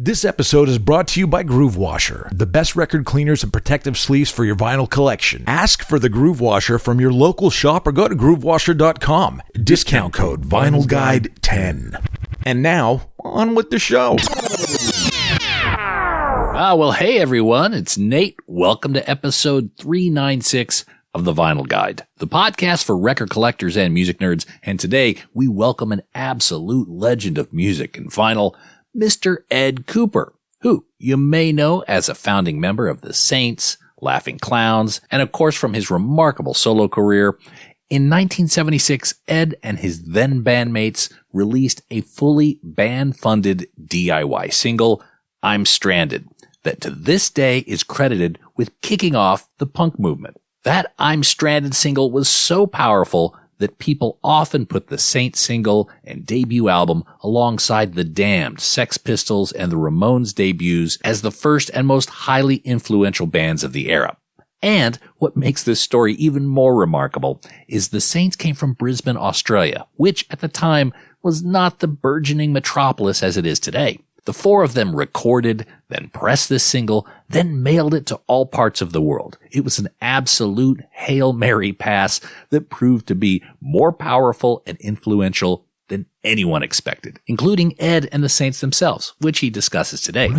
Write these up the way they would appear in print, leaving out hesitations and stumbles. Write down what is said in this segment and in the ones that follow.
This episode is brought to you by Groove Washer, the best record cleaners and protective sleeves for your vinyl collection. Ask for the Groove Washer from your local shop or go to groovewasher.com. Discount code VinylGuide10. And now, on with the show. Well, hey everyone, it's Nate. Welcome to episode 396 of the Vinyl Guide, the podcast for record collectors and music nerds. And today we welcome an absolute legend of music and vinyl, Mr. Ed Kuepper, who you may know as a founding member of the Saints, Laughing Clowns, and of course from his remarkable solo career. In 1976, Ed and his then bandmates released a fully band-funded DIY single, I'm Stranded, that to this day is credited with kicking off the punk movement. That I'm Stranded single was so powerful that people often put the Saints single and debut album alongside the Damned, Sex Pistols, and the Ramones debuts as the first and most highly influential bands of the era. And what makes this story even more remarkable is the Saints came from Brisbane, Australia, which at the time was not the burgeoning metropolis as it is today. The four of them recorded, then pressed this single, then mailed it to all parts of the world. It was an absolute Hail Mary pass that proved to be more powerful and influential than anyone expected, including Ed and the Saints themselves, which he discusses today.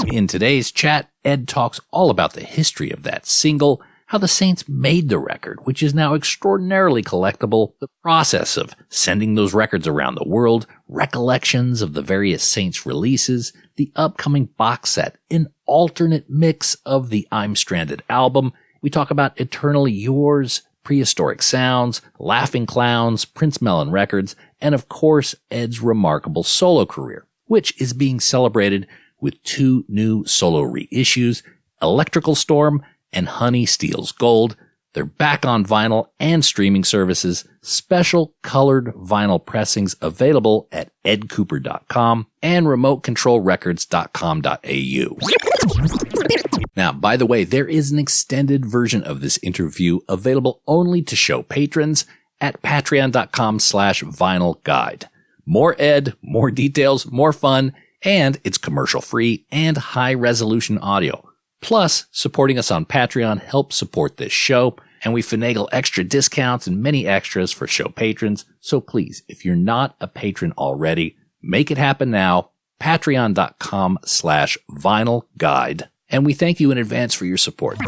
In today's chat, Ed talks all about the history of that single, how the Saints made the record, which is now extraordinarily collectible, the process of sending those records around the world, recollections of the various Saints releases, the upcoming box set, an alternate mix of the I'm Stranded album. We talk about Eternally Yours, Prehistoric Sounds, Laughing Clowns, Prince Melon Records, and of course, Ed's remarkable solo career, which is being celebrated with two new solo reissues, Electrical Storm and Honey Steals Gold. They're back on vinyl and streaming services, special colored vinyl pressings available at edkuepper.com and remotecontrolrecords.com.au. Now, by the way, there is an extended version of this interview available only to show patrons at patreon.com/vinylguide. More Ed, more details, more fun, and it's commercial free and high resolution audio. Plus, supporting us on Patreon helps support this show, and we finagle extra discounts and many extras for show patrons. So please, if you're not a patron already, make it happen now. Patreon.com/vinylguide. And we thank you in advance for your support.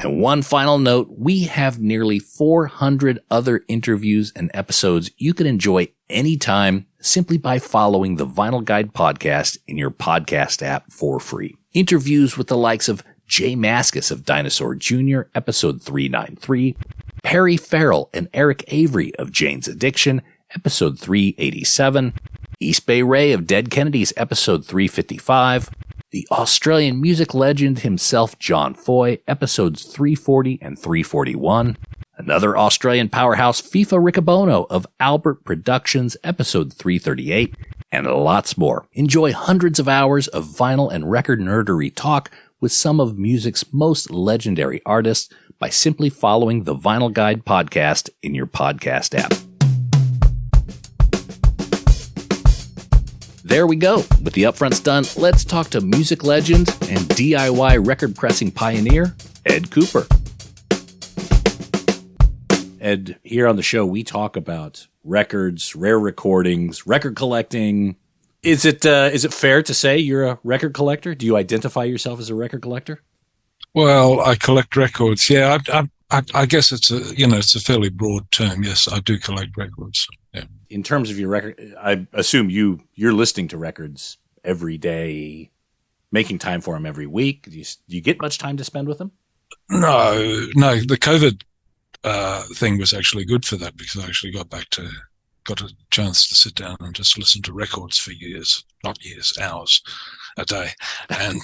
And one final note, we have nearly 400 other interviews and episodes you can enjoy anytime simply by following the Vinyl Guide podcast in your podcast app for free. Interviews with the likes of Jay Mascis of Dinosaur Jr., episode 393, Perry Farrell and Eric Avery of Jane's Addiction, episode 387, East Bay Ray of Dead Kennedys, episode 355, the Australian music legend himself, John Foy, episodes 340 and 341, another Australian powerhouse, FIFA Riccobono of Albert Productions, episode 338, and lots more. Enjoy hundreds of hours of vinyl and record nerdery talk with some of music's most legendary artists by simply following the Vinyl Guide podcast in your podcast app. There we go. With the upfronts done, let's talk to music legend and DIY record pressing pioneer, Ed Kuepper. Ed, here on the show, we talk about records, rare recordings, record collecting. Is it fair to say you're a record collector? Do you identify yourself as a record collector? Well, I collect records. Yeah, I guess it's a fairly broad term. Yes, I do collect records. Yeah. In terms of your record, I assume you're listening to records every day, making time for them every week. Do you get much time to spend with them? No. The COVID thing was actually good for that because I actually got a chance to sit down and just listen to records for hours a day, and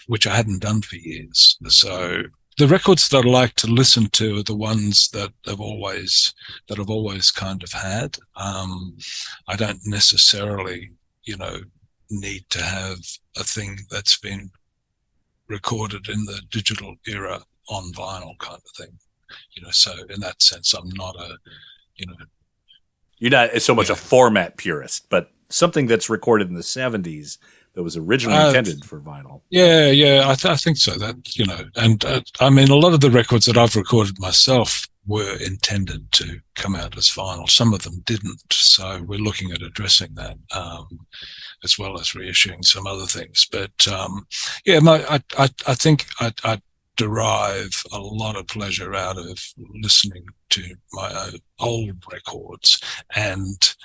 which I hadn't done for years. So the records that I like to listen to are the ones that I've always kind of had. I don't necessarily, need to have a thing that's been recorded in the digital era on vinyl kind of thing. So in that sense, I'm not you're not so much a format purist, but something that's recorded in the 70s that was originally intended for vinyl. Yeah, I think so. That, and I mean, a lot of the records that I've recorded myself were intended to come out as vinyl. Some of them didn't, so we're looking at addressing that, as well as reissuing some other things. But I think I derive a lot of pleasure out of listening to my old records and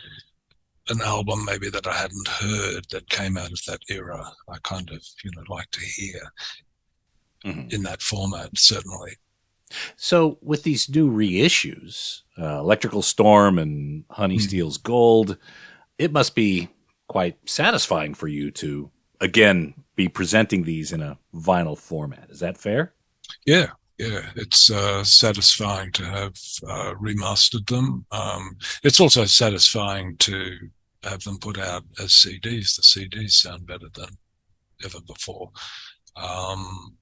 an album maybe that I hadn't heard that came out of that era. I kind of, like to hear in that format, certainly. So with these new reissues, Electrical Storm and Honey Steals Gold, it must be quite satisfying for you to, again, be presenting these in a vinyl format. Is that fair? Yeah. It's satisfying to have remastered them. It's also satisfying to have them put out as CDs. The CDs sound better than ever before. I'm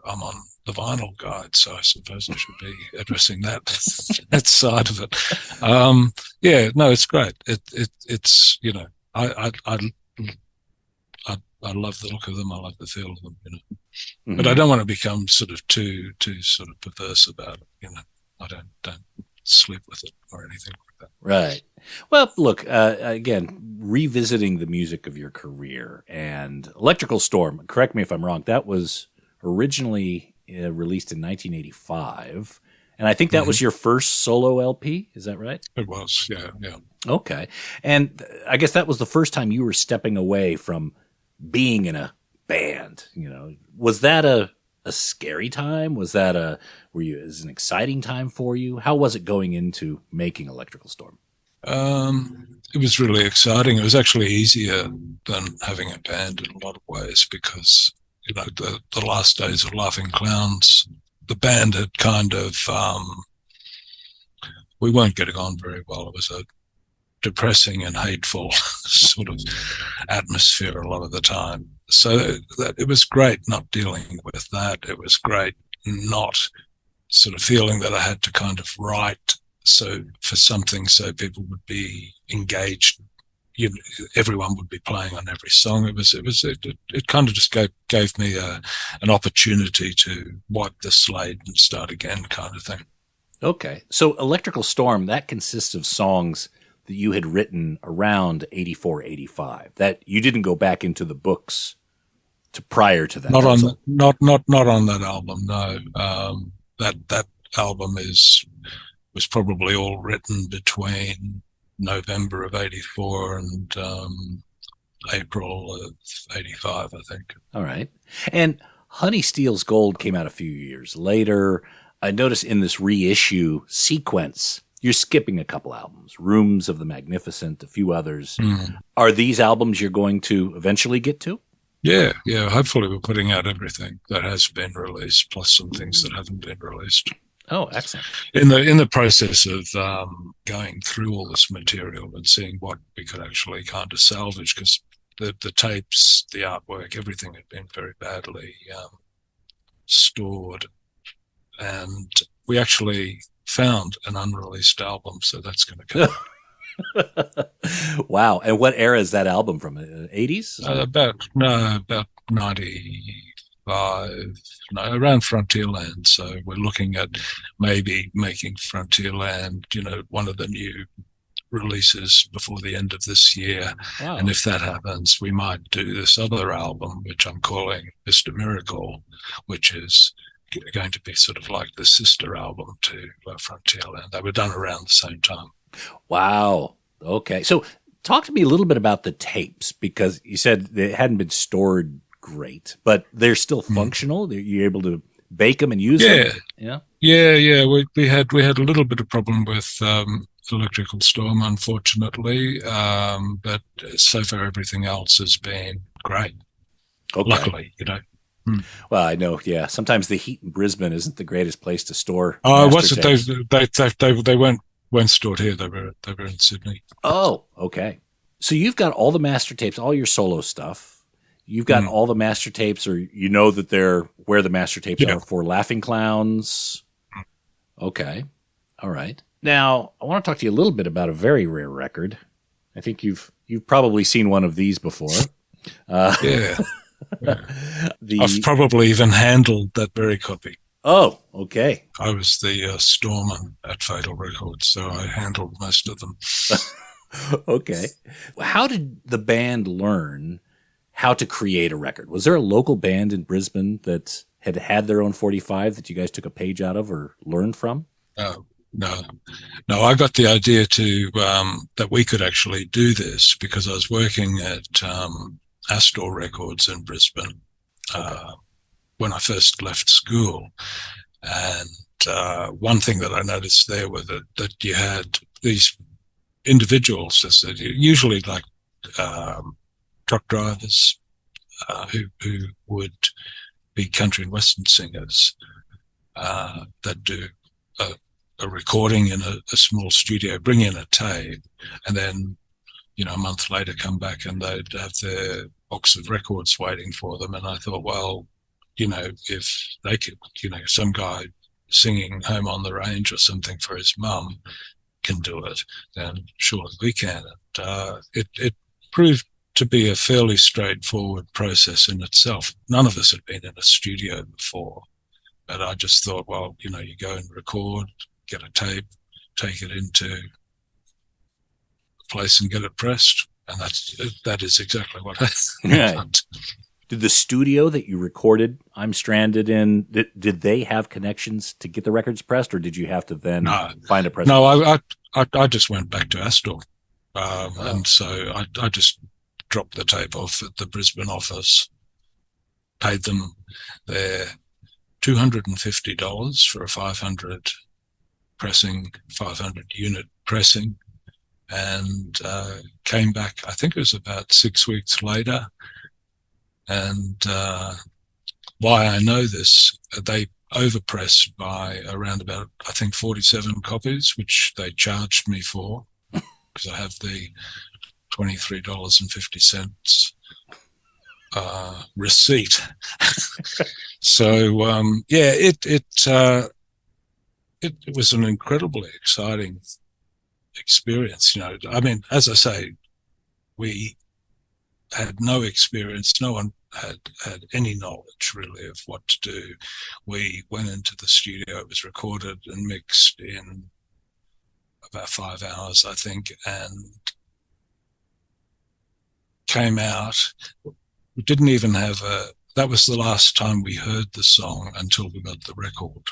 on the vinyl guide, so I suppose I should be addressing that side of it. It's great. It's I love the look of them. I like the feel of them, But I don't want to become sort of too sort of perverse about it, I don't sleep with it or anything like that. Right. Well, look, again, revisiting the music of your career and Electrical Storm, correct me if I'm wrong, that was originally released in 1985. And I think that was your first solo LP. Is that right? It was, yeah. Okay. And I guess that was the first time you were stepping away from being in a band. Was that a scary time? Was that is an exciting time for you? How was it going into making Electrical Storm? It was really exciting. It was actually easier than having a band in a lot of ways because, the last days of Laughing Clowns, the band had kind of, we weren't getting on very well. It was a depressing and hateful sort of atmosphere a lot of the time. So that it was great not dealing with that. It was great not sort of feeling that I had to kind of write for something so people would be engaged. Everyone would be playing on every song. It kind of just gave me an opportunity to wipe the slate and start again, kind of thing. Okay, so Electrical Storm, that consists of songs that you had written around 84, 85, that you didn't go back into the books to prior to that. Not on that album, no. That album was probably all written between November of 84 and April of 85, I think. All right. And Honey Steals Gold came out a few years later. I noticed in this reissue sequence, you're skipping a couple albums, Rooms of the Magnificent, a few others. Are these albums you're going to eventually get to? Yeah. Hopefully we're putting out everything that has been released, plus some things that haven't been released. Oh, excellent. In the process of going through all this material and seeing what we could actually kind of salvage, because the tapes, the artwork, everything had been very badly stored. And we actually found an unreleased album, so that's going to come. Wow. And what era is that album from? 80s? About 95, around Frontierland. So we're looking at maybe making Frontierland, one of the new releases before the end of this year. Wow. And if that happens, we might do this other album, which I'm calling Mr. Miracle, which is going to be sort of like the sister album to Frontierland. They were done around the same time. Wow. Okay. So talk to me a little bit about the tapes, because you said they hadn't been stored great, but they're still functional. You're able to bake them and use them? Yeah. We had a little bit of problem with Electrical Storm, unfortunately, but so far everything else has been great. Okay. Luckily, Well, I know. Yeah, sometimes the heat in Brisbane isn't the greatest place to store. Oh, was it? They weren't stored here. They were in Sydney. Oh, okay. So you've got all the master tapes, all your solo stuff. You've got all the master tapes, or that they're where the master tapes are for Laughing Clowns. Okay, all right. Now I want to talk to you a little bit about a very rare record. I think you've probably seen one of these before. Yeah. I've probably even handled that very copy. Oh, okay. I was the storeman at Fatal Records, so I handled most of them. Okay. How did the band learn how to create a record? Was there a local band in Brisbane that had their own 45 that you guys took a page out of or learned from? No. I got the idea that we could actually do this because I was working at Astor Records in Brisbane when I first left school. And one thing that I noticed there was that you had these individuals, usually like truck drivers who would be country and western singers that do a recording in a small studio, bring in a tape, and then, a month later come back and they'd have their box of records waiting for them. And I thought, well, if they could, some guy singing Home on the Range or something for his mum can do it, then surely we can. And it proved to be a fairly straightforward process in itself. None of us had been in a studio before, but I just thought, well, you go and record, get a tape, take it into a place and get it pressed. And that is exactly what happened. Right. Did the studio that you recorded I'm Stranded in, did they have connections to get the records pressed, or did you have to then find a press? No, I just went back to Astor. And so I just dropped the tape off at the Brisbane office, paid them their $250 for a 500 unit pressing, and came back, I think it was about 6 weeks later. And why I know this, they overpressed by around about, I think, 47 copies, which they charged me for, because I have the $23.50 receipt. So it was an incredibly exciting experience. I mean, as I say, we had no experience. No one had any knowledge really of what to do. We went into the studio. It was recorded and mixed in about 5 hours, I think, and came out. We didn't even have that was the last time we heard the song until we got the record.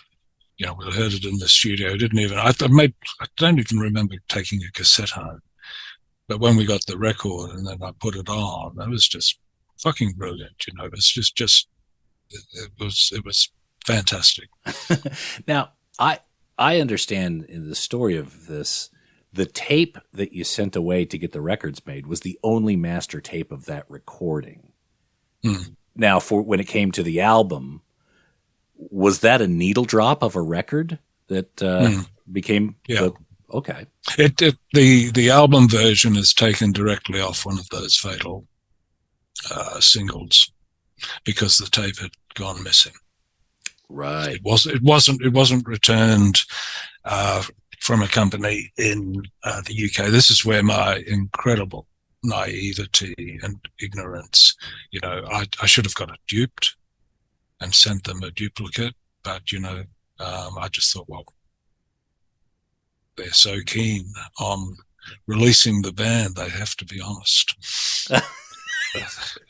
We heard it in the studio. I don't even remember taking a cassette home. But when we got the record and then I put it on, it was just fucking brilliant. It was fantastic. Now, I understand in the story of this, the tape that you sent away to get the records made was the only master tape of that recording. Mm. Now, for when it came to the album, was that a needle drop of a record that became? Yeah. Okay. The album version is taken directly off one of those Fatal singles because the tape had gone missing. Right. It wasn't returned from a company in the UK. This is where my incredible naivety and ignorance. I should have got it duped and sent them a duplicate, but I just thought, well, they're so keen on releasing the band, they have to be honest.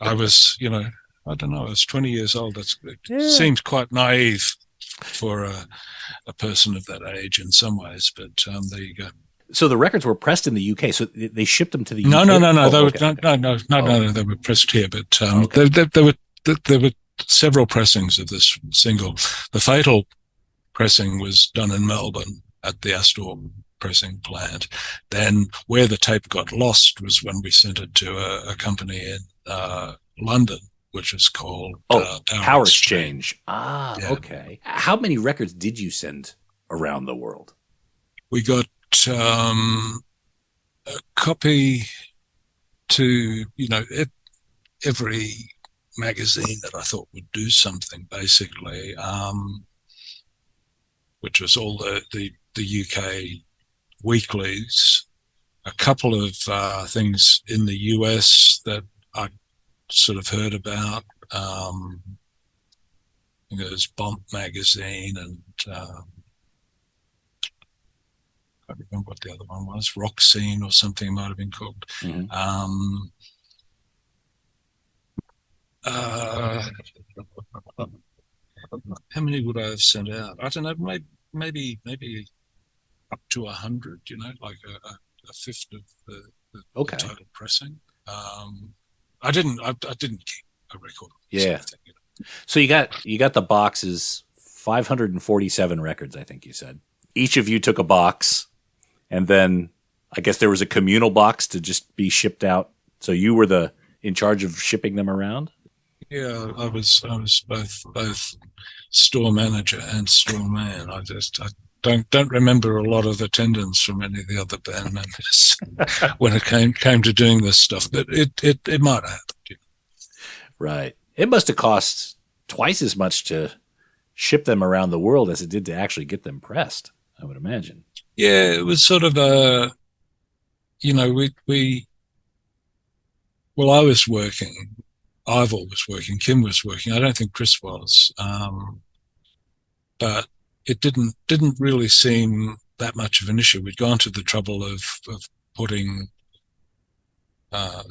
I was, I don't know, I was 20 years old. It seemed quite naive for a person of that age in some ways, but there you go. So the records were pressed in the UK, so they shipped them to the UK? No. Oh, They were pressed here, but there were several pressings of this single. The Fatal pressing was done in Melbourne at the Astor pressing plant. Then where the tape got lost was when we sent it to a company in London, which is called Power Exchange. Yeah. Okay. How many records did you send around the world? We got a copy to every magazine that I thought would do something, basically, which was all the UK weeklies, a couple of things in the US that I sort of heard about. There's Bomb Magazine and I can't remember what the other one was, Rock Scene or something it might have been called. Mm-hmm. How many would I have sent out? I don't know, maybe up to 100, like a fifth of the total pressing. I didn't keep a record. Yeah. So you got the boxes, 547 records, I think you said. Each of you took a box, and then I guess there was a communal box to just be shipped out. So you were in charge of shipping them around? Yeah, I was both store manager and store man. I don't remember a lot of attendance from any of the other band members when it came to doing this stuff, but it might have happened. Right. It must have cost twice as much to ship them around the world as it did to actually get them pressed, I would imagine. Yeah, it was sort of I was working. Ivor was working. Kim was working. I don't think Chris was. But it didn't really seem that much of an issue. We'd gone to the trouble of putting a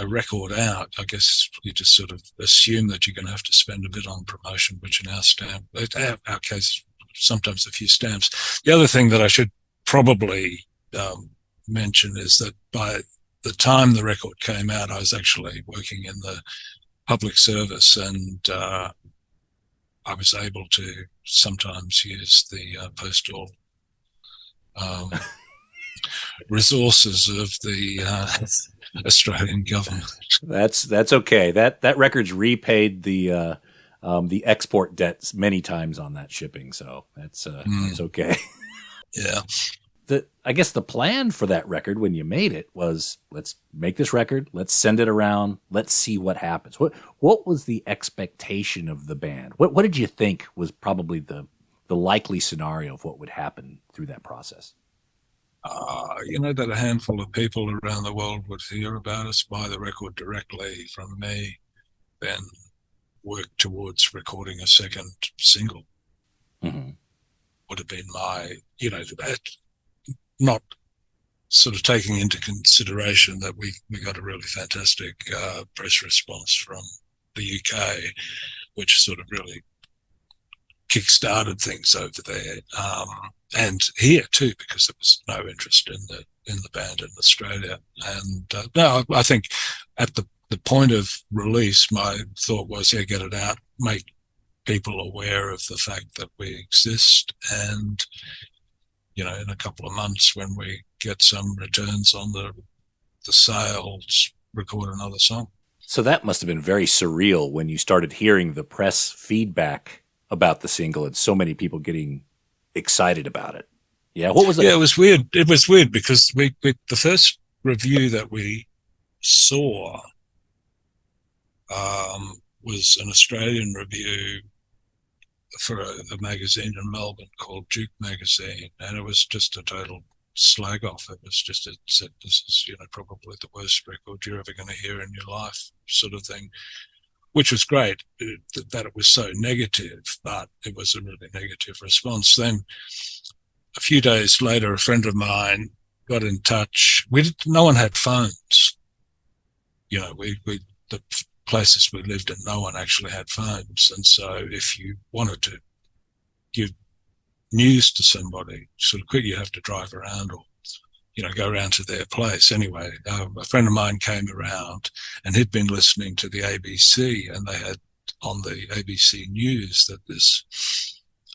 record out. I guess you just sort of assume that you're going to have to spend a bit on promotion, which in our case, sometimes a few stamps. The other thing that I should probably mention is that by the time the record came out, I was actually working in the public service, and I was able to sometimes use the postal resources of the Australian government. That's okay. That record's repaid the export debts many times on that shipping, so that's okay. Yeah. I guess the plan for that record when you made it was, let's make this record, let's send it around, let's see what happens. What was the expectation of the band? What did you think was probably the likely scenario of what would happen through that process? That a handful of people around the world would hear about us, buy the record directly from me, then work towards recording a second single. Mm-hmm. Would have been not sort of taking into consideration that we got a really fantastic press response from the UK, which sort of really kick-started things over there, and here too, because there was no interest in the band in Australia. And no, I think at the point of release, my thought was, get it out, make people aware of the fact that we exist, and in a couple of months when we get some returns on the sales, record another song. So that must have been very surreal when you started hearing the press feedback about the single and so many people getting excited about it. Yeah, what was it? Yeah, it was weird. It was weird because we the first review that we saw was an Australian review for a magazine in Melbourne called Duke Magazine, and it was just a total slag off. It was just, it said, this is probably the worst record you're ever going to hear in your life, sort of thing, which was great that it was so negative, but it was a really negative response. Then a few days later, a friend of mine got in touch. No one had phones. The places we lived in, no one actually had phones. And so if you wanted to give news to somebody sort of quick, you have to drive around or, go around to their place. Anyway, a friend of mine came around and he'd been listening to the ABC, and they had on the ABC News that this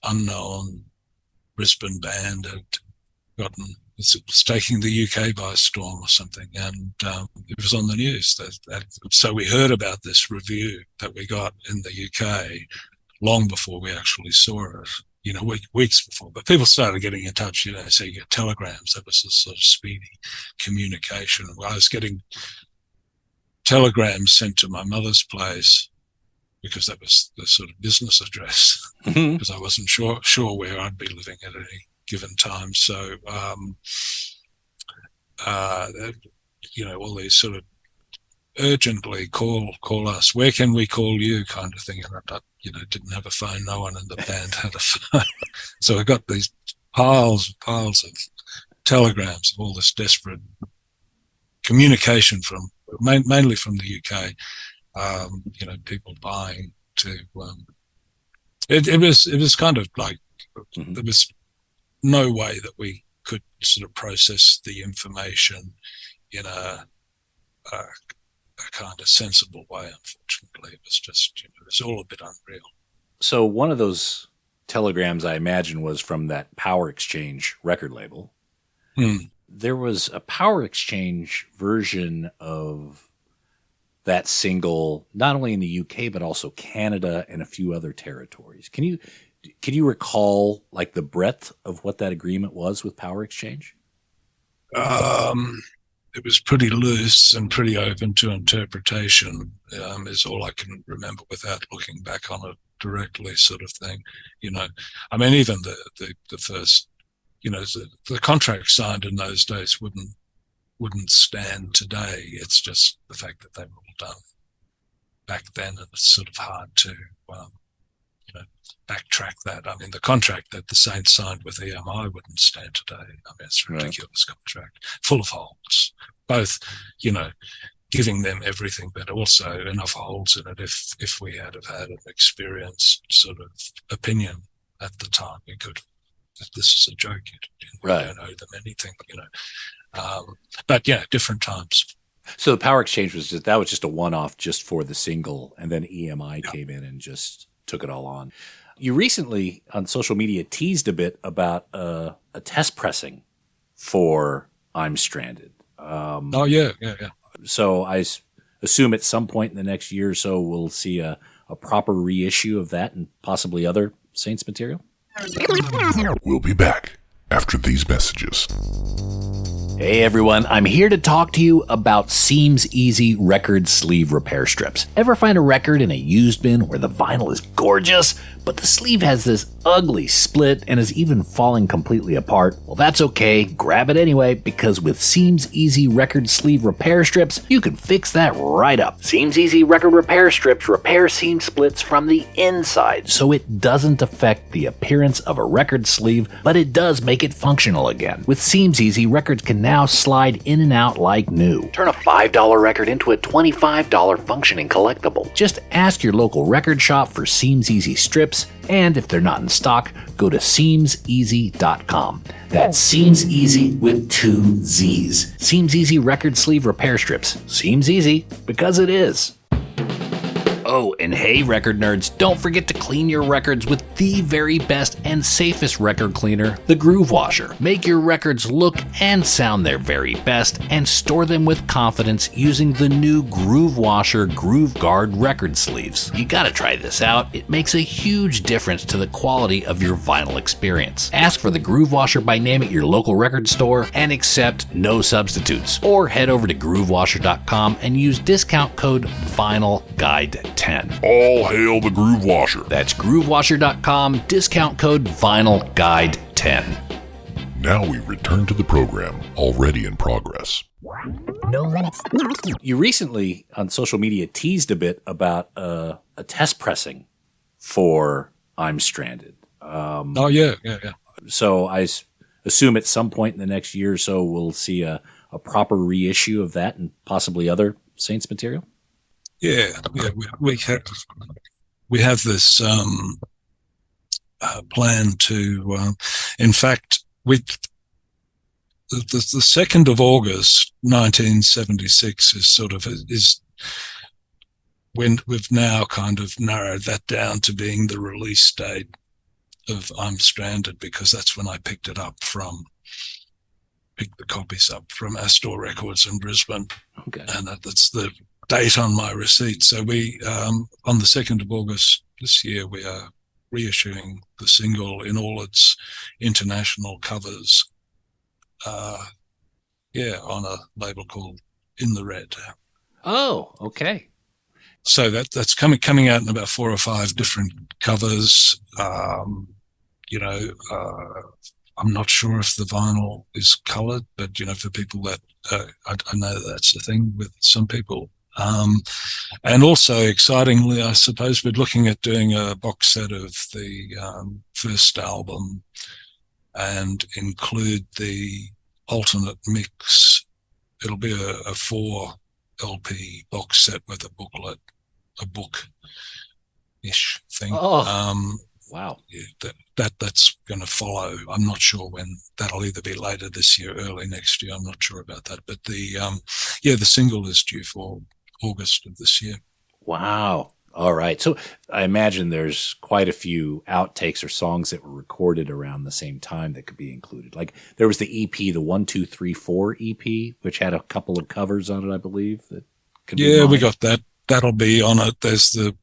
unknown Brisbane band had gotten, it was taking the UK by storm or something, and it was on the news. So we heard about this review that we got in the UK long before we actually saw it, weeks before. But people started getting in touch, so you get telegrams. That was a sort of speedy communication. I was getting telegrams sent to my mother's place because that was the sort of business address, because I wasn't sure where I'd be living at any given time. So all these sort of urgently call us. Where can we call you? Kind of thing. And I didn't have a phone. No one in the band had a phone. So I got these piles of telegrams of all this desperate communication from mainly from the UK. People buying to. It was kind of like there was no way that we could sort of process the information in a kind of sensible way. Unfortunately, it was just it was all a bit unreal. So one of those telegrams, I imagine, was from that Power Exchange record label. There was a Power Exchange version of that single, not only in the UK, but also Canada and a few other territories. Can you recall like the breadth of what that agreement was with Power Exchange? It was pretty loose and pretty open to interpretation, is all I can remember without looking back on it directly, sort of thing. I mean, even the first, the contract signed in those days wouldn't stand today. It's just the fact that they were all done back then, and it's sort of hard to, backtrack that. I mean, the contract that the Saints signed with EMI wouldn't stand today. I mean, it's a ridiculous contract, full of holes, both, giving them everything, but also enough holes in it. If we had have had an experienced sort of opinion at the time, we could. This is a joke. You don't owe them anything, But yeah, different times. So the Power Exchange was just a one-off just for the single, and then EMI came in and just took it all on. You recently on social media teased a bit about a test pressing for I'm Stranded. Yeah. So I assume at some point in the next year or so we'll see a proper reissue of that and possibly other Saints material. We'll be back after these messages. Hey everyone, I'm here to talk to you about Seems Easy record sleeve repair strips. Ever find a record in a used bin where the vinyl is gorgeous, but the sleeve has this ugly split and is even falling completely apart? Well, that's okay. Grab it anyway, because with Seems Easy record sleeve repair strips, you can fix that right up. Seems Easy record repair strips repair seam splits from the inside, so it doesn't affect the appearance of a record sleeve, but it does make it functional again. With Seems Easy, records can now slide in and out like new. Turn a $5 record into a $25 functioning collectible. Just ask your local record shop for Seems Easy strips, and if they're not in stock, go to seamseasy.com. That's Seems Easy with 2 Z's. Seems Easy record sleeve repair strips. Seems easy because it is. Oh, and hey, record nerds, don't forget to clean your records with the very best and safest record cleaner, the Groove Washer. Make your records look and sound their very best and store them with confidence using the new Groove Washer Groove Guard record sleeves. You gotta try this out. It makes a huge difference to the quality of your vinyl experience. Ask for the Groove Washer by name at your local record store and accept no substitutes. Or head over to groovewasher.com and use discount code VINYLGUIDE10. All hail the Groove Washer. That's groovewasher.com, discount code VINYLGUIDE10. Now we return to the program, already in progress. No limits. You recently on social media teased a bit about a test pressing for I'm Stranded. Yeah. So I assume at some point in the next year or so we'll see a proper reissue of that and possibly other Saints material? Yeah. We have this plan to. In fact, the 2nd of August, 1976, is when we've now kind of narrowed that down to being the release date of I'm Stranded, because that's when I picked the copies up from Astor Records in Brisbane. Okay. And that's the date on my receipt. So we, on the 2nd of August this year, we are reissuing the single in all its international covers. On a label called In the Red. Oh, okay. So that's coming out in about 4 or 5 different covers. I'm not sure if the vinyl is colored, but, for people that, I know that's the thing with some people. And also, excitingly, I suppose we're looking at doing a box set of the first album and include the alternate mix. It'll be a 4 LP box set with a booklet, a book-ish thing. Oh, wow. Yeah, that's going to follow. I'm not sure when. That'll either be later this year, early next year. I'm not sure about that. But the single is due for August of this year. Wow. All right. So I imagine there's quite a few outtakes or songs that were recorded around the same time that could be included. Like there was the EP, the 1, 2, 3, 4 EP, which had a couple of covers on it, I believe. That could be we got that. That'll be on it. There's the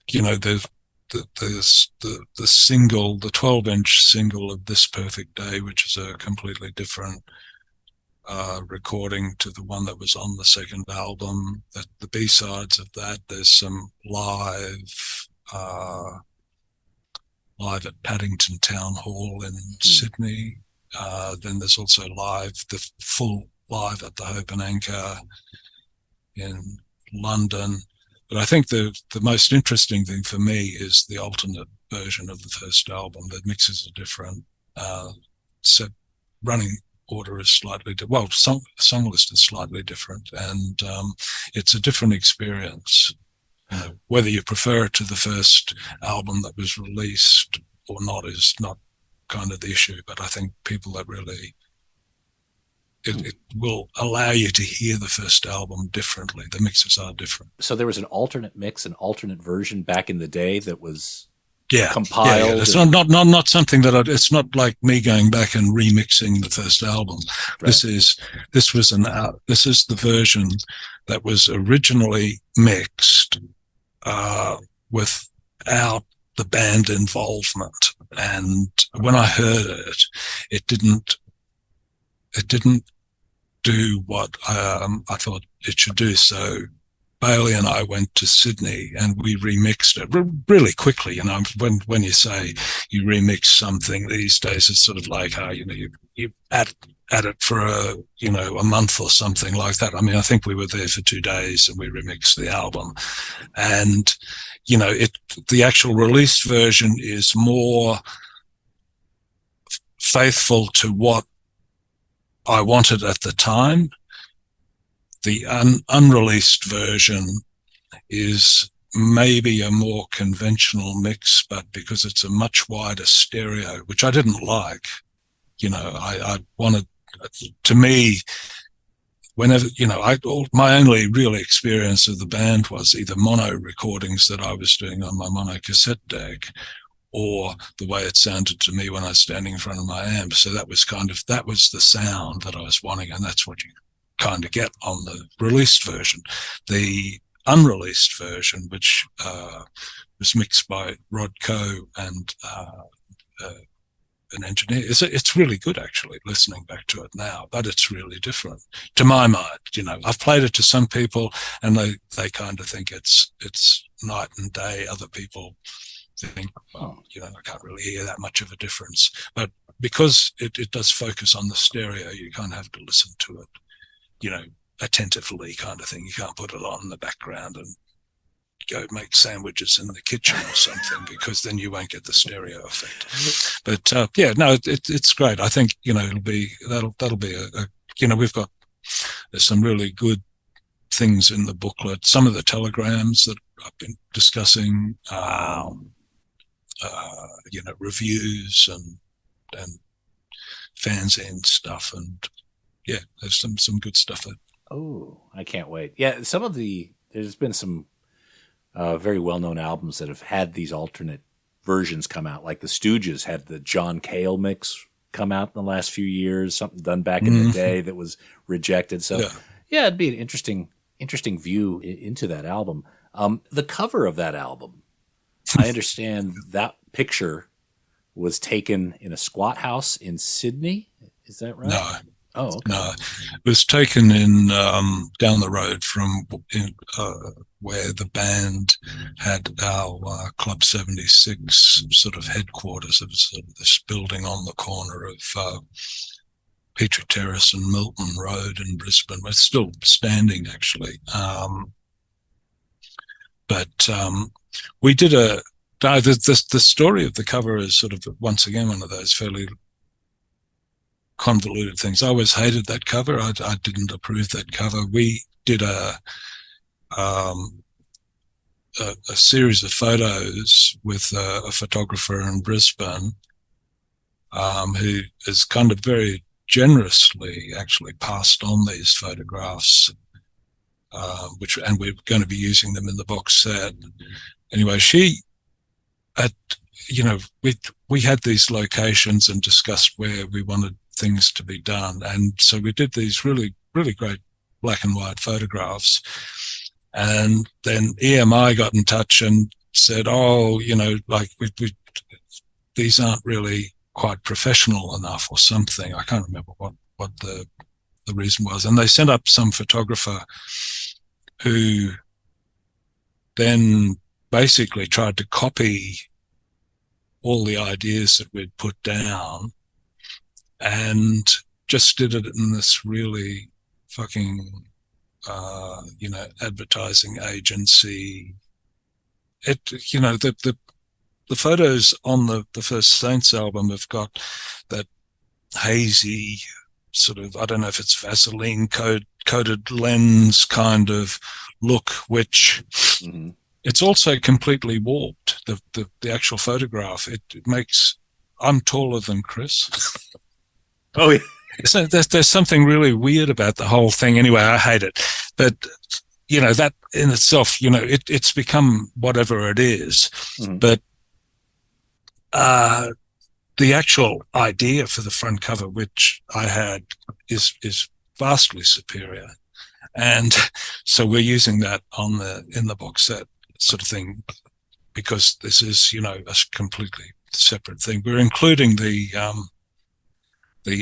single, the 12-inch single of This Perfect Day, which is a completely different recording to the one that was on the second album. The B-sides of that, there's some live at Paddington Town Hall in Sydney. Then there's also the full live at the Hope and Anchor in London. But I think the most interesting thing for me is the alternate version of the first album. The mixes are different. So running order is slightly song list is slightly different, and it's a different experience. Whether you prefer it to the first album that was released or not is not kind of the issue, but I think people that really it will allow you to hear the first album differently. The mixes are different. So there was an alternate mix, an alternate version back in the day that was compiled. Yeah. It's not something that it's not like me going back and remixing the first album. Right. This is the version that was originally mixed without the band involvement. And when I heard it, it didn't do what I thought it should do. So Bailey and I went to Sydney and we remixed it really quickly. When you say you remix something these days, it's sort of like you at it for a month or something like that. I mean, I think we were there for 2 days and we remixed the album, and the actual released version is more faithful to what I wanted at the time. The unreleased version is maybe a more conventional mix, but because it's a much wider stereo, which I didn't like, I wanted, to me, whenever, my only real experience of the band was either mono recordings that I was doing on my mono cassette deck, or the way it sounded to me when I was standing in front of my amp. So that was the sound that I was wanting, and that's what you kind of get on the released version. The unreleased version, which was mixed by Rod Coe and an engineer, it's really good actually, listening back to it now, but it's really different to my mind. I've played it to some people and they kind of think it's night and day. Other people think, well, I can't really hear that much of a difference. But because it does focus on the stereo, you kind of have to listen to it, attentively, kind of thing. You can't put it on in the background and go make sandwiches in the kitchen or something, because then you won't get the stereo effect. But it's great. I think that'll be there's some really good things in the booklet. Some of the telegrams that I've been discussing, reviews and fanzine stuff, and there's some good stuff there. Oh, I can't wait. Yeah, there's been some very well-known albums that have had these alternate versions come out. Like the Stooges had the John Cale mix come out in the last few years, something done back in the day that was rejected. So it'd be an interesting view into that album. The cover of that album, I understand that picture was taken in a squat house in Sydney. Is that right? No. Oh, okay. No, it was taken in down the road from where the band had our Club 76 sort of headquarters. It was sort of this building on the corner of Petrie Terrace and Milton Road in Brisbane. It's still standing, actually. But we did the story of the cover is sort of, once again, one of those fairly convoluted things. I always hated that cover. I didn't approve that cover. We did a series of photos with a photographer in Brisbane who is kind of very generously actually passed on these photographs, and we're going to be using them in the box set. Anyway, we had these locations and discussed where we wanted things to be done. And so we did these really, really great black and white photographs. And then EMI got in touch and said, these aren't really quite professional enough or something. I can't remember what the reason was. And they sent up some photographer who then basically tried to copy all the ideas that we'd put down and just did it in this really fucking, advertising agency. The photos on the first Saints album have got that hazy sort of, I don't know if it's Vaseline coated lens kind of look, which it's also completely warped. The actual photograph, it makes, I'm taller than Chris. Oh, yeah. So there's something really weird about the whole thing. Anyway, I hate it. But, that in itself, it's become whatever it is. But the actual idea for the front cover, which I had, is vastly superior. And so we're using that in the box set sort of thing, because this is, a completely separate thing. We're including the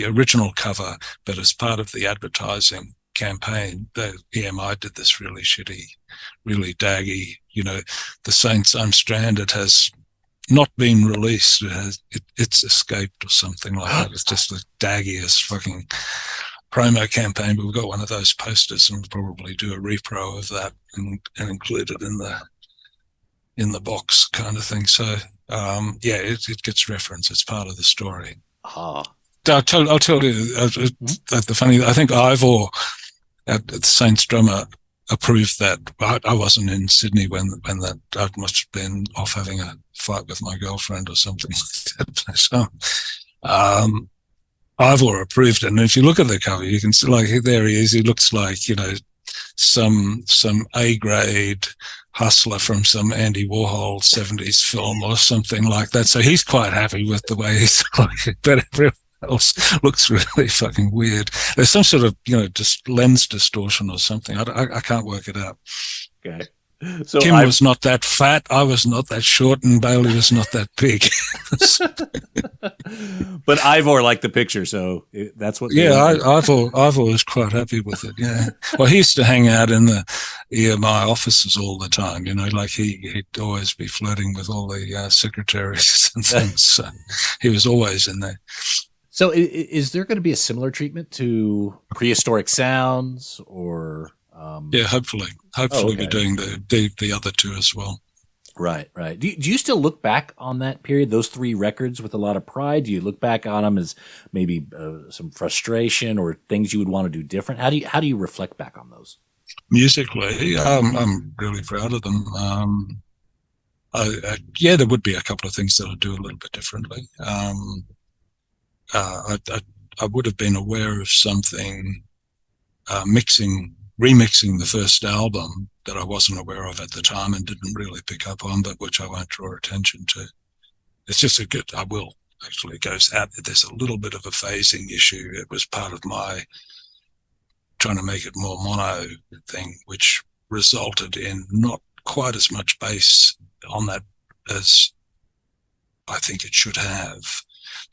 original cover, but as part of the advertising campaign, the EMI did this really shitty, really daggy, the Saints Unstranded has not been released. It's escaped or something like that. It's just the daggiest fucking promo campaign, but we've got one of those posters and we'll probably do a repro of that and include it in the box kind of thing. So, it gets referenced. It's part of the story. I'll tell you the funny. I think Ivor at the Saints drummer approved that. I wasn't in Sydney when that. I must have been off having a fight with my girlfriend or something like that. So, Ivor approved it. And if you look at the cover, you can see, like, there he is. He looks like, some A-grade hustler from some Andy Warhol 70s film or something like that. So he's quite happy with the way he's like, but everyone else looks really fucking weird. There's some sort of, just lens distortion or something. I can't work it out. Okay. So Kim was not that fat. I was not that short, and Bailey was not that big. But Ivor liked the picture, so that's what. Yeah, Ivor was quite happy with it. Yeah. Well, he used to hang out in the EMI offices all the time. Like he'd always be flirting with all the secretaries and things. So he was always in there. So, is there going to be a similar treatment to Prehistoric Sounds or? Yeah, hopefully we're doing the other two as well. Right. Do you still look back on that period, those three records, with a lot of pride? Do you look back on them as maybe some frustration or things you would want to do different? How do you reflect back on those? Musically, I'm really proud of them. There would be a couple of things that I'd do a little bit differently. I would have been aware of something, remixing the first album that I wasn't aware of at the time and didn't really pick up on, but which I won't draw attention to. It's just I will actually, it goes out. There's a little bit of a phasing issue. It was part of my trying to make it more mono thing, which resulted in not quite as much bass on that as I think it should have.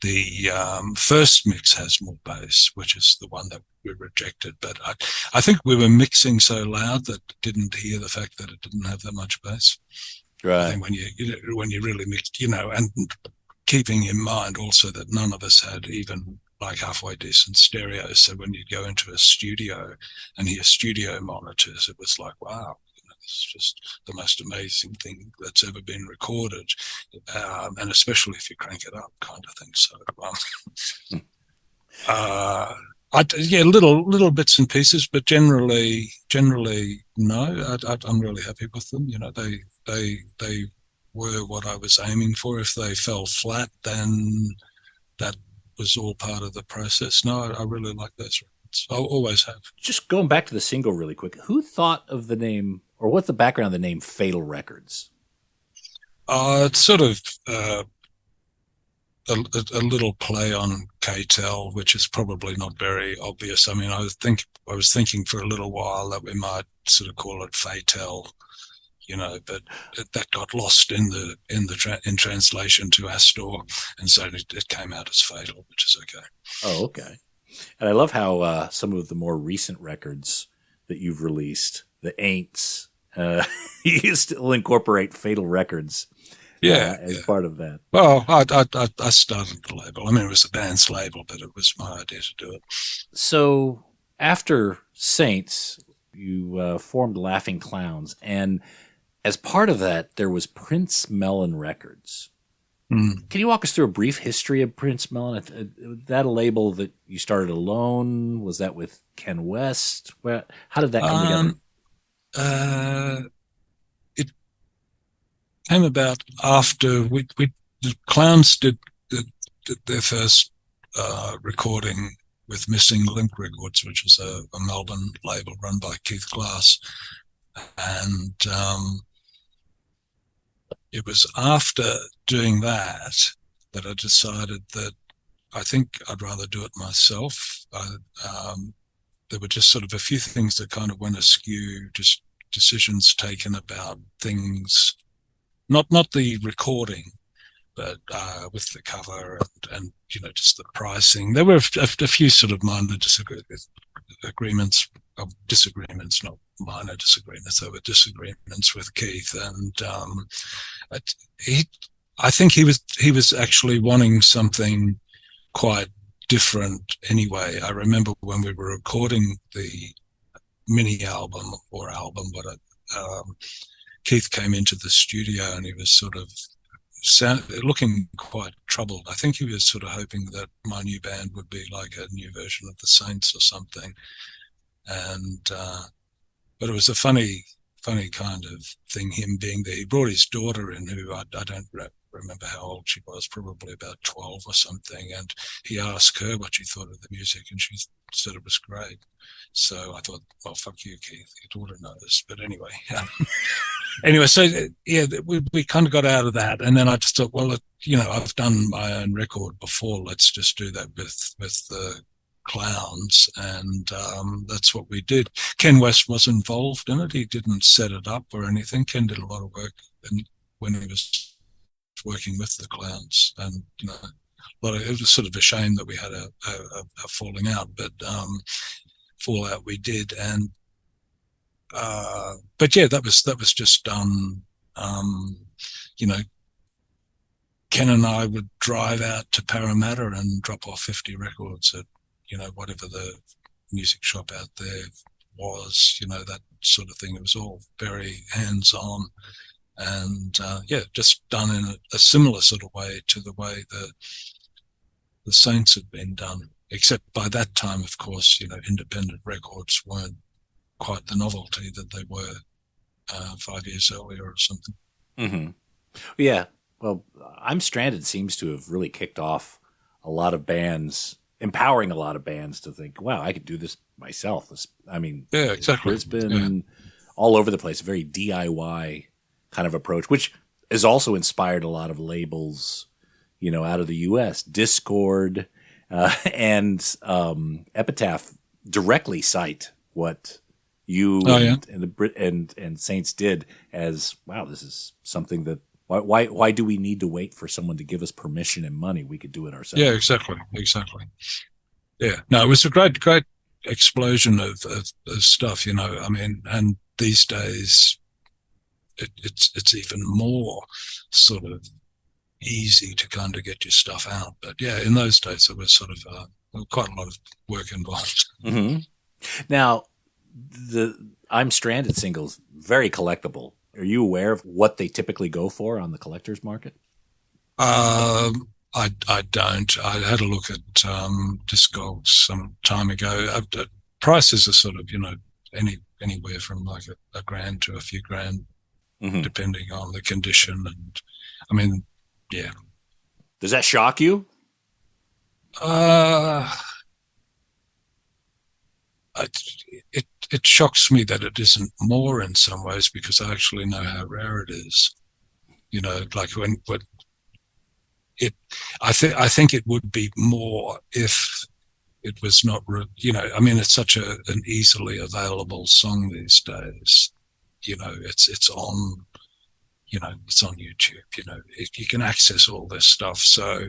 The first mix has more bass, which is the one that we rejected. But I think we were mixing so loud that didn't hear the fact that it didn't have that much bass. Right. I think when you really mixed, and keeping in mind also that none of us had even like halfway decent stereo. So when you go into a studio and hear studio monitors, it was like, wow, it's just the most amazing thing that's ever been recorded, and especially if you crank it up, kind of thing. So, little bits and pieces, but generally, no. I'm really happy with them. They were what I was aiming for. If they fell flat, then that was all part of the process. No, I really like those records. I always have. Just going back to the single really quick, who thought of the name, or what's the background of the name Fatal Records? It's sort of a little play on K-Tel, which is probably not very obvious. I mean, I was thinking for a little while that we might sort of call it Fatal, but that got lost in translation to Astor, and so it came out as Fatal, which is okay. Oh, okay. And I love how some of the more recent records that you've released, the Ain'ts, you still incorporate Fatal Records. As part of that. Well, I started the label. I mean, it was the band's label, but it was my idea to do it. So after Saints, you formed Laughing Clowns, and as part of that, there was Prince Melon Records. Mm. Can you walk us through a brief history of Prince Melon? Was that a label that you started alone? Was that with Ken West? How did that come together? It came about after the Clowns did their first recording with Missing Link Records, which is a Melbourne label run by Keith Glass. And it was after doing that I decided that I think I'd rather do it myself. There were just sort of a few things that kind of went askew, just decisions taken about things, not the recording, but with the cover and just the pricing. There were a few sort of minor disagreements, not minor disagreements. There were disagreements with Keith, and I think he was actually wanting something quite different anyway. I remember when we were recording the mini album, Keith came into the studio and he was sort of looking quite troubled. I think he was sort of hoping that my new band would be like a new version of the Saints or something. And but it was a funny kind of thing, him being there. He brought his daughter in, who I don't remember how old she was, probably about 12 or something. And he asked her what she thought of the music, and she said it was great. So I thought, well, fuck you, Keith. Your daughter knows. But anyway. Anyway, so yeah, we kind of got out of that. And then I just thought, well, I've done my own record before. Let's just do that with the Clowns, and that's what we did. Ken West was involved in it. He didn't set it up or anything. Ken did a lot of work when he was working with the Clowns, and it was sort of a shame that we had a falling out, but fallout we did. And but yeah, that was just done. Ken and I would drive out to Parramatta and drop off 50 records at whatever the music shop out there was, that sort of thing. It was all very hands-on, and just done in a similar sort of way to the way the Saints had been done, except by that time, of course, independent records weren't quite the novelty that they were 5 years earlier or something. Mm-hmm. Yeah. Well, I'm Stranded seems to have really kicked off a lot of bands, empowering a lot of bands to think, wow, I could do this myself. Yeah, exactly. It's been all over the place, a very DIY kind of approach, which has also inspired a lot of labels, out of the U.S. Discord and Epitaph directly cite what you and Saints did as, wow, this is something that Why do we need to wait for someone to give us permission and money? We could do it ourselves. Yeah, exactly. Yeah, no, it was a great explosion of stuff, I mean, and these days it's even more sort of easy to kind of get your stuff out. But yeah, in those days there was sort of quite a lot of work involved. Mm-hmm. Now, the I'm Stranded singles, very collectible. Are you aware of what they typically go for on the collector's market? I don't. I had a look at Discogs some time ago. Prices are sort of, anywhere from like a grand to a few grand, mm-hmm. depending on the condition. And I mean, yeah. Does that shock you? It shocks me that it isn't more in some ways, because I actually know how rare it is. Like I think it would be more if it was not, I mean, it's such an easily available song these days. It's on, it's on YouTube. You can access all this stuff. So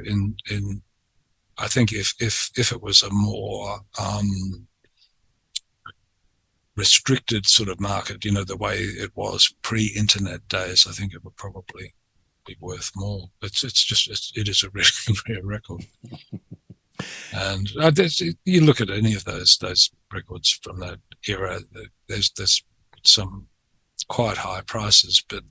I think if it was a more restricted sort of market, the way it was pre-internet days, I think it would probably be worth more. It is a really rare record. And you look at any of those records from that era, there's some quite high prices, but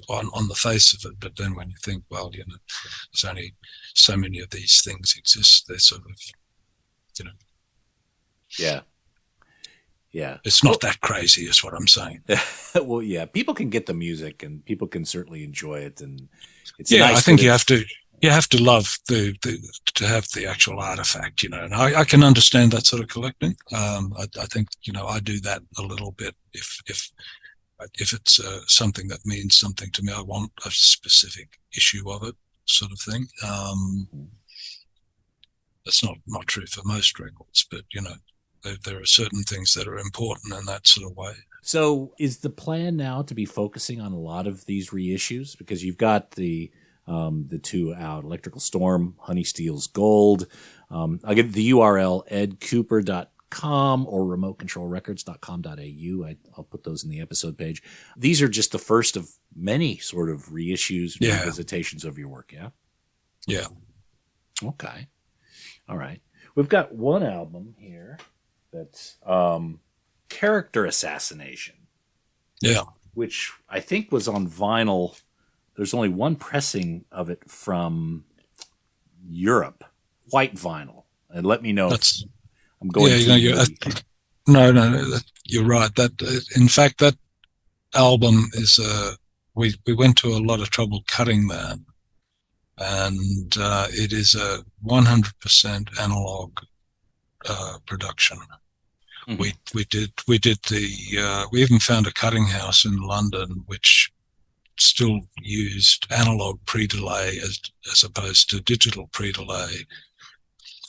on the face of it. But then when you think, well, there's only so many of these things exist, they're sort of, yeah, it's not that crazy, is what I'm saying. Well, yeah, people can get the music, and people can certainly enjoy it, and it's nice. I think you have to love to have the actual artifact, and I can understand that sort of collecting. I think I do that a little bit. If it's something that means something to me, I want a specific issue of it, sort of thing. That's not true for most records, but there are certain things that are important in that sort of way. So is the plan now to be focusing on a lot of these reissues? Because you've got the two out, Electrical Storm, Honey Steals Gold. I'll give the URL, edkuepper.com or remotecontrolrecords.com.au. I'll put those in the episode page. These are just the first of many sort of reissues, revisitations of your work, yeah? Yeah. Okay. All right. We've got one album here that's Character Assassination. Yeah. Which I think was on vinyl. There's only one pressing of it from Europe, white vinyl. And let me know if I'm going No, you're right. That in fact, that album is we went to a lot of trouble cutting that, and it is a 100% analog production. Mm-hmm. We even found a cutting house in London which still used analog pre-delay as opposed to digital pre-delay,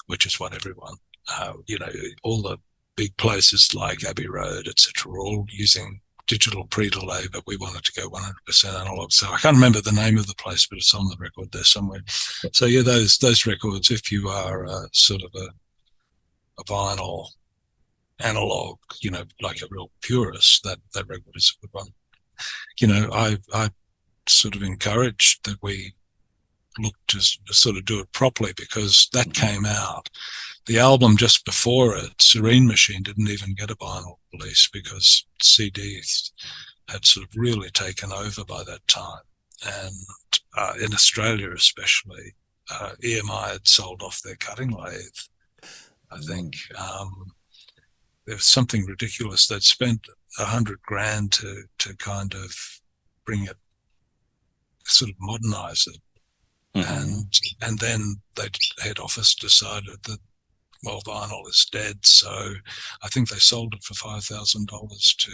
which is what everyone, all the big places like Abbey Road, etc., were all using digital pre-delay, but we wanted to go 100% analog. So I can't remember the name of the place, but it's on the record there somewhere. So yeah, those records, if you are sort of a vinyl analog, like a real purist, that record is a good one. I sort of encouraged that we look to sort of do it properly, because that came out. The album just before it, Serene Machine, didn't even get a vinyl release because CDs had sort of really taken over by that time. And in Australia especially, EMI had sold off their cutting lathe. I think there was something ridiculous. They'd spent $100,000 to kind of bring it, sort of modernize it. Mm-hmm. And then head office decided that, well, vinyl is dead. So I think they sold it for $5,000 to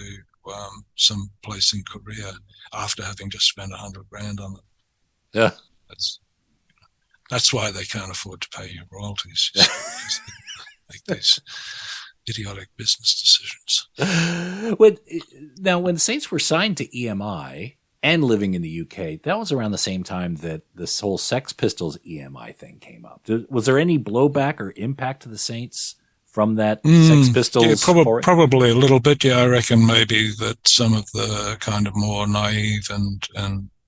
some place in Korea after having just spent $100,000 on it. Yeah. That's why they can't afford to pay you royalties. Make these idiotic business decisions. When the Saints were signed to EMI, and living in the UK, that was around the same time that this whole Sex Pistols EMI thing came up. Was there any blowback or impact to the Saints from that Sex Pistols? Yeah, probably a little bit. Yeah, I reckon maybe that some of the kind of more naive and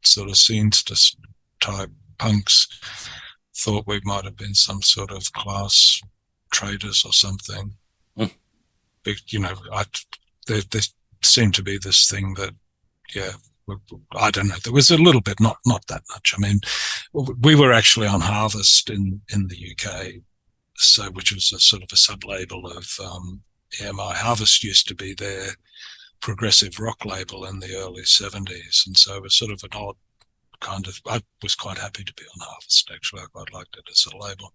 sort of scenester type punks thought we might have been some sort of class traitors or something. But, you know, there seemed to be this thing that, yeah, I don't know. There was a little bit, not that much. I mean, we were actually on Harvest in the UK, so which was a sort of a sub-label of EMI. Harvest used to be their progressive rock label in the early 70s, and so it was sort of an odd kind of. I was quite happy to be on Harvest. Actually, I quite liked it as a label.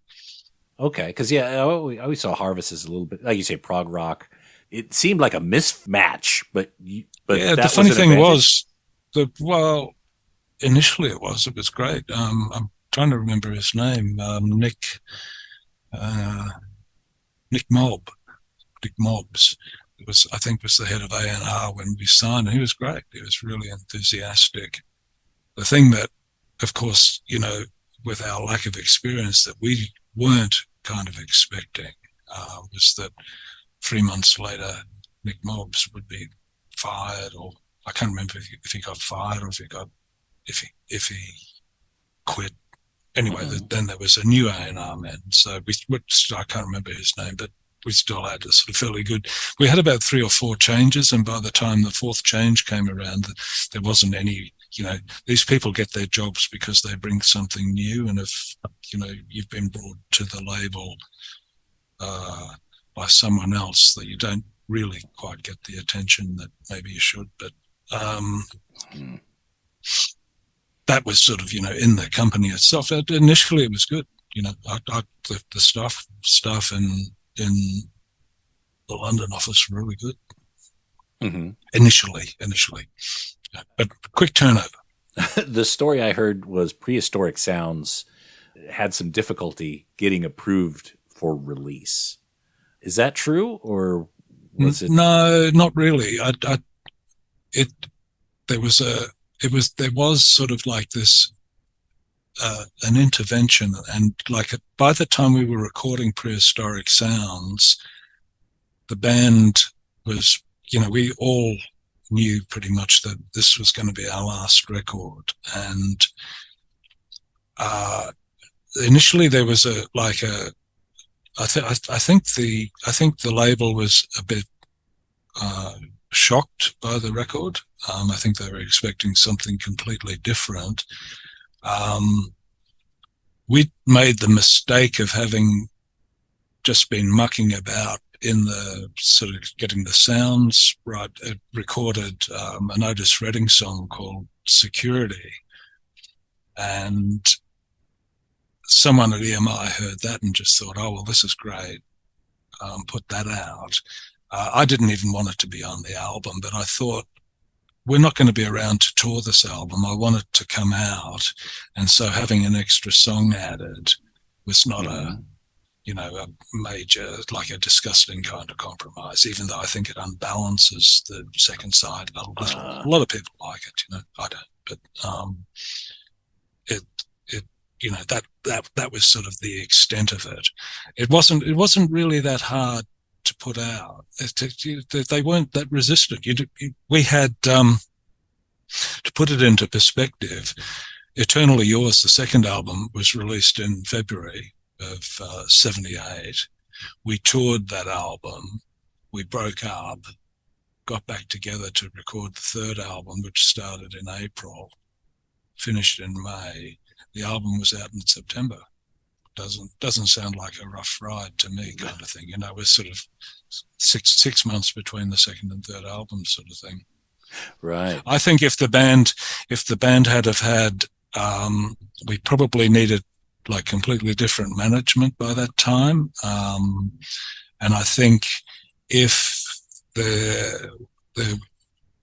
Okay, because I always saw Harvest as a little bit, like you say, prog rock. It seemed like a mismatch, but yeah. The funny thing was that initially it was great. I'm trying to remember his name, Nick Mobbs. I think was the head of A&R when we signed, and he was great. He was really enthusiastic. The thing that, of course, you know, with our lack of experience that we weren't kind of expecting was that 3 months later, Nick Mobbs would be fired, or I can't remember if he got fired or if he quit. Anyway, then there was a new A&R man. So I can't remember his name, but we still had a sort of fairly good. We had about 3 or 4 changes, and by the time the 4th change came around, there wasn't any. You know, these people get their jobs because they bring something new, and if you know you've been brought to the label by someone else, that you don't really quite get the attention that maybe you should. But that was sort of, you know, in the company itself. Initially, it was good. You know, the staff in the London office were really good. Initially, but quick turnover. The story I heard was Prehistoric Sounds had some difficulty getting approved for release. Is that true, or was it? No, not really. There was sort of like this an intervention, and like by the time we were recording Prehistoric Sounds, the band was, you know, we all knew pretty much that this was going to be our last record, and initially there was I think the label was a bit shocked by the record. I think they were expecting something completely different. We made the mistake of having just been mucking about in the sort of getting the sounds right. It recorded an Otis Redding song called Security, and someone at EMI heard that and just thought, oh, well, this is great. Put that out. I didn't even want it to be on the album, but I thought, we're not going to be around to tour this album. I want it to come out. And so having an extra song added was not a major, like a disgusting kind of compromise, even though I think it unbalances the second side a little. A lot of people like it, you know, I don't, but you know, that was sort of the extent of it. It wasn't really that hard to put out. They weren't that resistant. We had, to put it into perspective, Eternally Yours, the second album, was released in February of 78. We toured that album. We broke up, got back together to record the third album, which started in April, finished in May. The album was out in September. Doesn't sound like a rough ride to me, kind of thing. You know, it was sort of six months between the second and third album, sort of thing. Right. I think if the band had we probably needed like completely different management by that time. And I think if there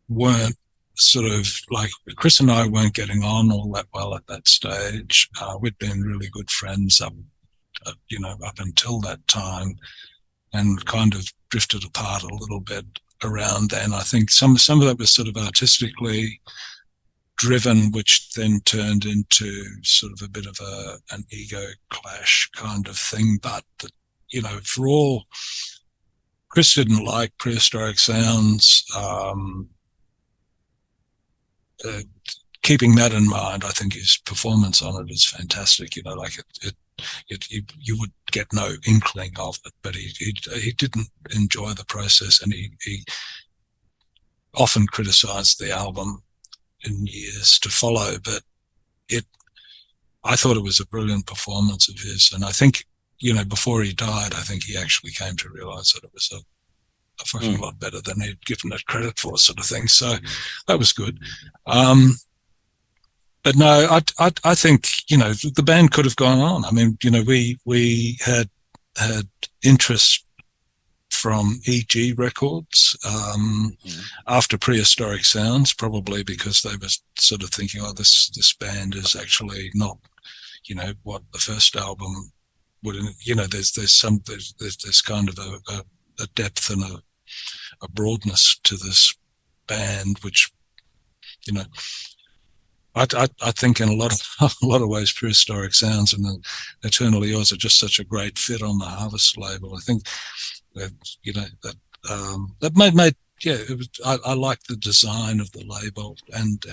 weren't sort of like Chris and I weren't getting on all that well at that stage. We'd been really good friends up until that time, and kind of drifted apart a little bit around then. I think some of that was sort of artistically driven, which then turned into sort of a bit of an ego clash kind of thing. But, for all, Chris didn't like prehistoric sounds. Keeping that in mind, I think his performance on it is fantastic. You would get no inkling of it, but he didn't enjoy the process, and he often criticized the album in years to follow. But I thought it was a brilliant performance of his, and I think, before he died, I think he actually came to realize that it was a fucking lot better than he'd given it credit for, sort of thing. So that was good. But no, I think, the band could have gone on. I mean, we had interest from EG Records after Prehistoric Sounds, probably because they were sort of thinking, oh, this band is actually not, what the first album would, there's kind of a depth and a broadness to this band, which, I think in a lot of ways, Prehistoric Sounds and Eternally Yours are just such a great fit on the Harvest label. I think that that made it was, I like the design of the label, and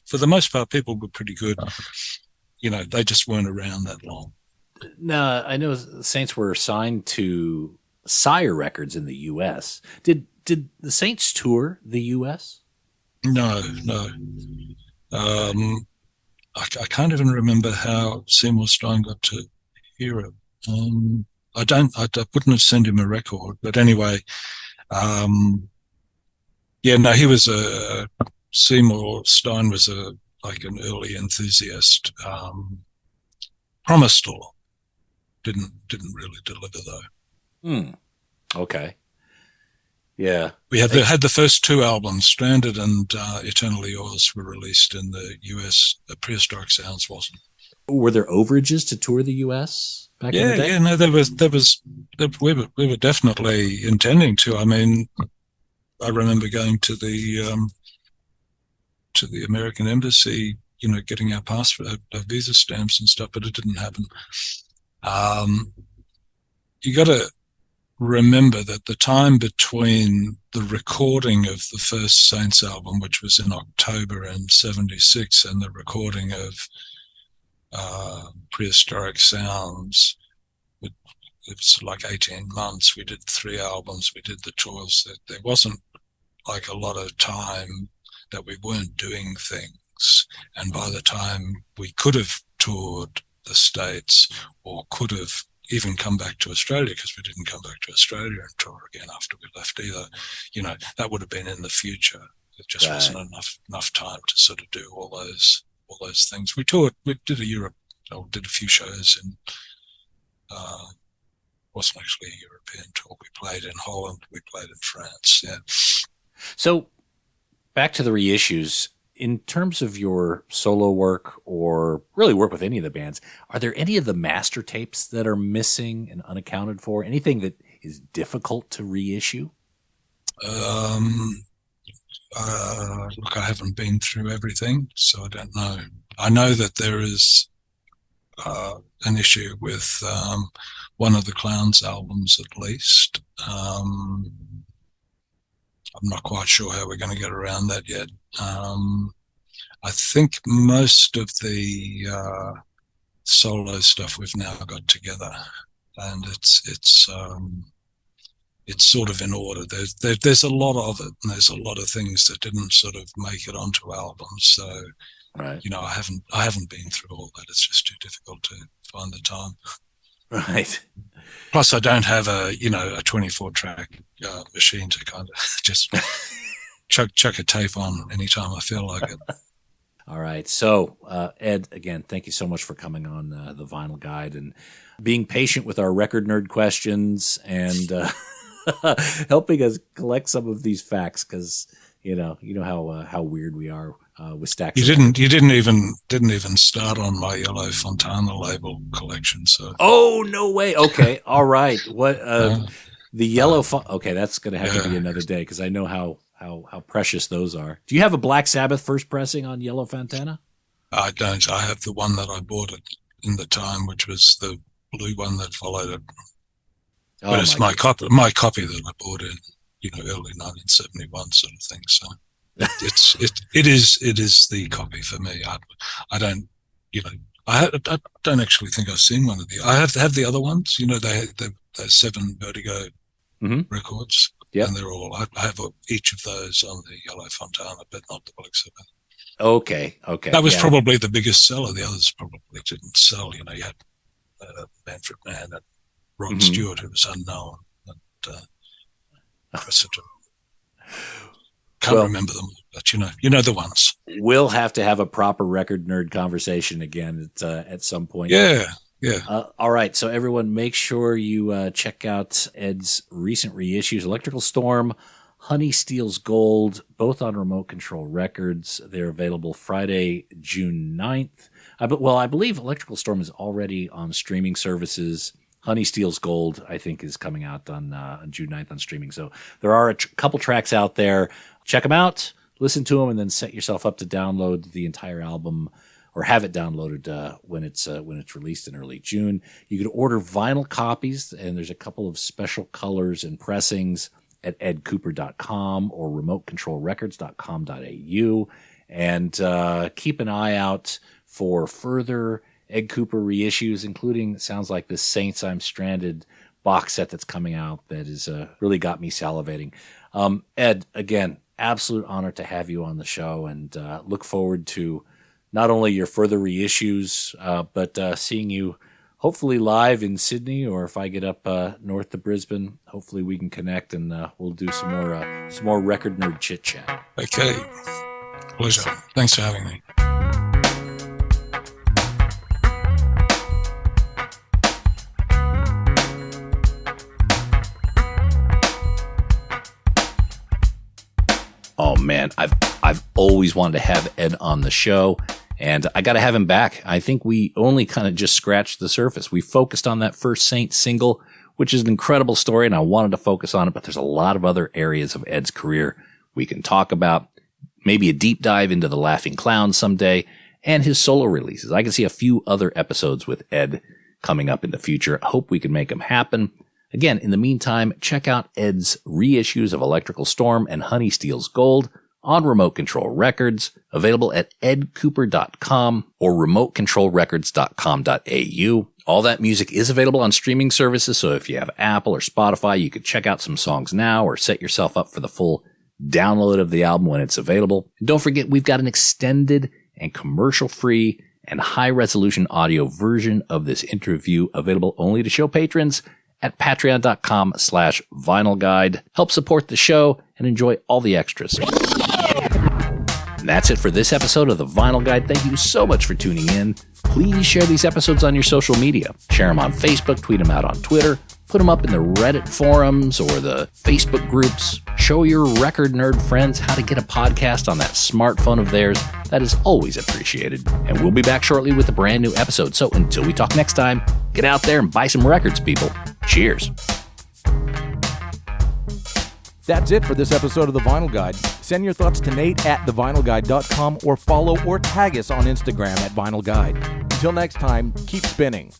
for the most part, people were pretty good. They just weren't around that long. No, I know the Saints were signed to Sire Records in the U.S. Did the Saints tour the U.S.? No. I can't even remember how Seymour Stein got to hear it. I wouldn't have sent him a record, but anyway, he was Seymour Stein was like an early enthusiast. Promised a lot. Didn't really deliver though. Okay. Yeah. We had the first two albums, Stranded and Eternally Yours, were released in the US. Prehistoric Sounds wasn't. Were there overages to tour the US back in the day? Yeah, no, we were definitely intending to. I mean, I remember going to the American Embassy, getting our passport, our visa stamps and stuff, but it didn't happen. You got to remember that the time between the recording of the first Saints album, which was in October in '76, and the recording of Prehistoric Sounds, it was like 18 months. We did 3 albums. We did the tours. There wasn't like a lot of time that we weren't doing things. And by the time we could have toured the States, or could have even come back to Australia, because we didn't come back to Australia and tour again after we left either, that would have been in the future. It just wasn't enough time to sort of do all those things. We did did a few shows in, wasn't actually a European tour. We played in Holland, we played in France. Yeah. So back to the reissues. In terms of your solo work, or really work with any of the bands, are there any of the master tapes that are missing and unaccounted for? Anything that is difficult to reissue? Look, I haven't been through everything, so I don't know. I know that there is an issue with one of the Clowns albums, at least. I'm not quite sure how we're going to get around that yet. I think most of the solo stuff we've now got together, and it's sort of in order. There's a lot of it, and there's a lot of things that didn't sort of make it onto albums. So, right. I haven't been through all that. It's just too difficult to find the time. Right. Plus, I don't have a 24-track machine to kind of just chuck a tape on anytime I feel like it. All right. So, Ed, again, thank you so much for coming on the Vinyl Guide and being patient with our record nerd questions and helping us collect some of these facts, because you know how weird we are with stacks. You didn't even start on my Yellow Fontana label collection. So. Oh, no way. Okay. All right. What the Yellow? Okay, that's going to have to be another day, because I know how how precious those are. Do you have a Black Sabbath first pressing on Yellow Fontana? I don't. I have the one that I bought in the time, which was the blue one that followed it. Oh, but it's my copy that I bought in, early 1971 sort of thing. So it is the copy for me. I don't, I don't actually think I've seen one of the. I have the other ones. They're 7 Vertigo records, and they're all. I have each of those on the Yellow Fontana, but not the Black Sabbath. Okay. That was probably the biggest seller. The others probably didn't sell. You had Manfred Mann and Rod Stewart, who was unknown, and can't remember them, but you know the ones. We'll have to have a proper record nerd conversation again at some point. Yeah. All right, so everyone, make sure you check out Ed's recent reissues, Electrical Storm, Honey Steals Gold, both on Remote Control Records. They're available Friday, June 9th. I believe Electrical Storm is already on streaming services. Honey Steals Gold, I think, is coming out on June 9th on streaming. So there are a couple tracks out there. Check them out, listen to them, and then set yourself up to download the entire album or have it downloaded when it's released in early June. You can order vinyl copies, and there's a couple of special colors and pressings at edcooper.com or remotecontrolrecords.com.au. And keep an eye out for further Ed Cooper reissues, including, it sounds like, this Saints I'm Stranded box set that's coming out that is really got me salivating. Ed, again, absolute honor to have you on the show, and look forward to not only your further reissues, but seeing you hopefully live in Sydney, or if I get up north to Brisbane, hopefully we can connect and we'll do some more record nerd chit chat. Okay, pleasure. Thanks for having me. Oh man, I've always wanted to have Ed on the show, and I got to have him back. I think we only kind of just scratched the surface. We focused on that first Saints single, which is an incredible story, and I wanted to focus on it, but there's a lot of other areas of Ed's career we can talk about. Maybe a deep dive into the Laughing Clown someday, and his solo releases. I can see a few other episodes with Ed coming up in the future. I hope we can make them happen. Again, in the meantime, check out Ed's reissues of Electrical Storm and Honey Steals Gold on Remote Control Records, available at edcooper.com or remotecontrolrecords.com.au. All that music is available on streaming services, so if you have Apple or Spotify, you could check out some songs now or set yourself up for the full download of the album when it's available. And don't forget, we've got an extended and commercial-free and high-resolution audio version of this interview available only to show patrons at patreon.com/vinyl guide. Help support the show and enjoy all the extras. And that's it for this episode of the Vinyl Guide. Thank you so much for tuning in. Please share these episodes on your social media. Share them on Facebook, tweet them out on Twitter, put them up in the Reddit forums or the Facebook groups. Show your record nerd friends how to get a podcast on that smartphone of theirs. That is always appreciated. And we'll be back shortly with a brand new episode. So until we talk next time, get out there and buy some records, people. Cheers. That's it for this episode of The Vinyl Guide. Send your thoughts to Nate at thevinylguide.com or follow or tag us on Instagram at Vinyl Guide. Until next time, keep spinning.